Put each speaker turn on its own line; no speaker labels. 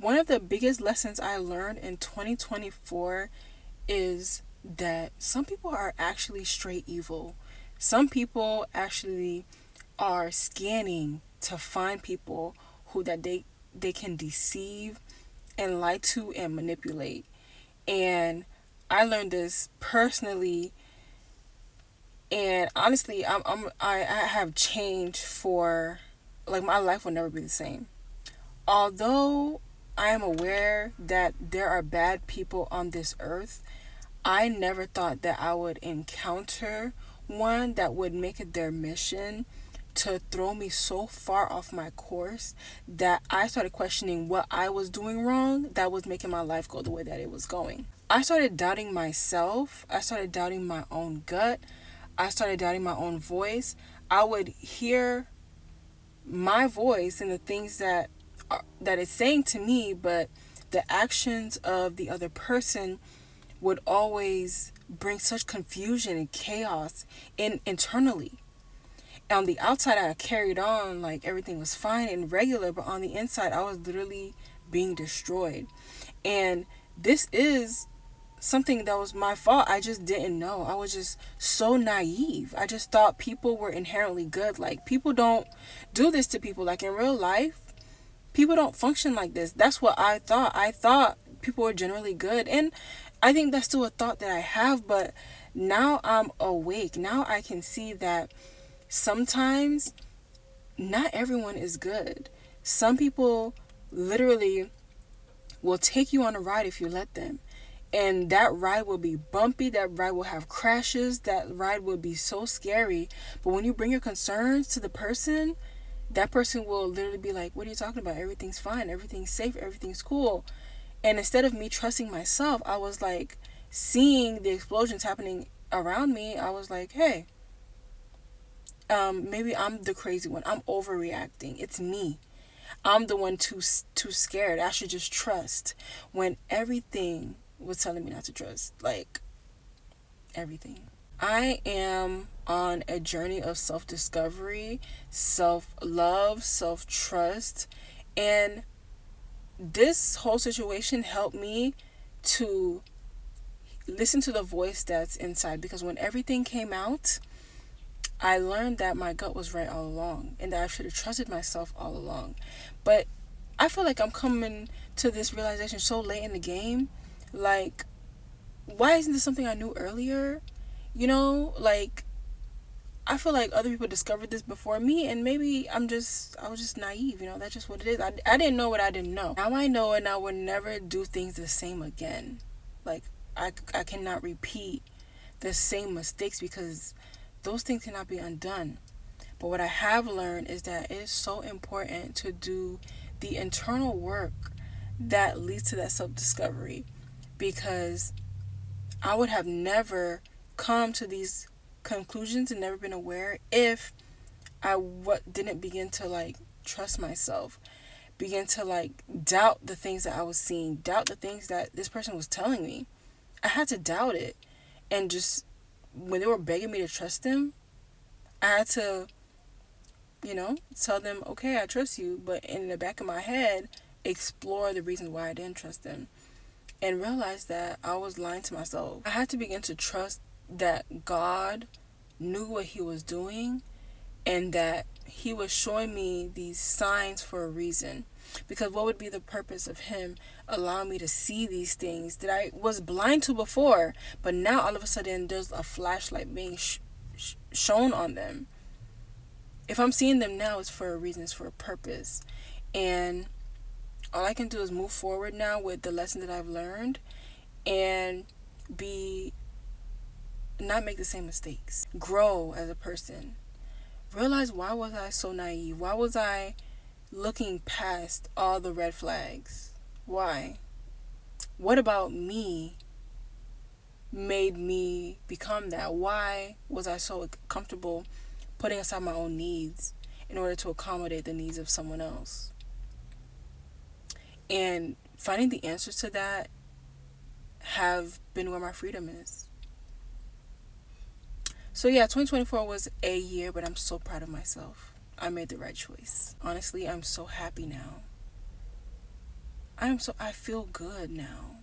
One of the biggest lessons I learned in 2024 is that some people are actually straight evil. Some people actually are scanning to find people who that they can deceive and lie to and manipulate. And I learned this personally, and honestly, I have changed for, like, my life will never be the same. Although I am aware that there are bad people on this earth, I never thought that I would encounter one that would make it their mission to throw me so far off my course that I started questioning what I was doing wrong that was making my life go the way that it was going. I started doubting myself. I started doubting my own gut. I started doubting my own voice. I would hear my voice and the things that it's saying to me, but the actions of the other person would always bring such confusion and chaos internally. On the outside, I carried on like everything was fine and regular, but on the inside, I was literally being destroyed. And this is something that was my fault. I just didn't know. I was just so naive. I just thought people were inherently good. Like, people don't do this to people. Like, in real life, people don't function like this. That's what I thought. I thought people were generally good. And I think that's still a thought that I have, but now I'm awake. Now I can see that sometimes not everyone is good. Some people literally will take you on a ride if you let them. And that ride will be bumpy, that ride will have crashes, that ride will be so scary. But when you bring your concerns to the person, that person will literally be like, what are you talking about? Everything's fine, everything's safe, everything's cool. And instead of me trusting myself, I was like, seeing the explosions happening around me, I was like, hey, maybe I'm the crazy one. I'm overreacting. It's me. I'm the one too scared. I should just trust, when everything was telling me not to trust. Like, everything. I am on a journey of self-discovery, self-love, self-trust, and this whole situation helped me to listen to the voice that's inside, because when everything came out, I learned that my gut was right all along and that I should have trusted myself all along. But I feel like I'm coming to this realization so late in the game. Like, why isn't this something I knew earlier? Like, I feel like other people discovered this before me, and maybe I was just naive. That's just what it is. I didn't know what I didn't know. Now I know, and I would never do things the same again. Like, I cannot repeat the same mistakes, because those things cannot be undone. But what I have learned is that it is so important to do the internal work that leads to that self-discovery, because I would have never come to these conclusions and never been aware if I didn't begin to, like, trust myself, begin to, like, doubt the things that I was seeing, doubt the things that this person was telling me. I had to doubt it. And just when they were begging me to trust them, I had to, tell them, okay, I trust you, but in the back of my head, explore the reasons why I didn't trust them, and realize that I was lying to myself. I had to begin to trust that God knew what he was doing, and that he was showing me these signs for a reason. Because what would be the purpose of him allowing me to see these things that I was blind to before, but now all of a sudden there's a flashlight being shown on them? If I'm seeing them now, it's for a reason, it's for a purpose. And all I can do is move forward now with the lesson that I've learned, and not make the same mistakes. Grow as a person. Realize, why was I so naive? Why was I looking past all the red flags? Why? What about me made me become that? Why was I so comfortable putting aside my own needs in order to accommodate the needs of someone else? And finding the answers to that have been where my freedom is. So yeah, 2024 was a year, but I'm so proud of myself. I made the right choice. Honestly, I'm so happy now. I feel good now.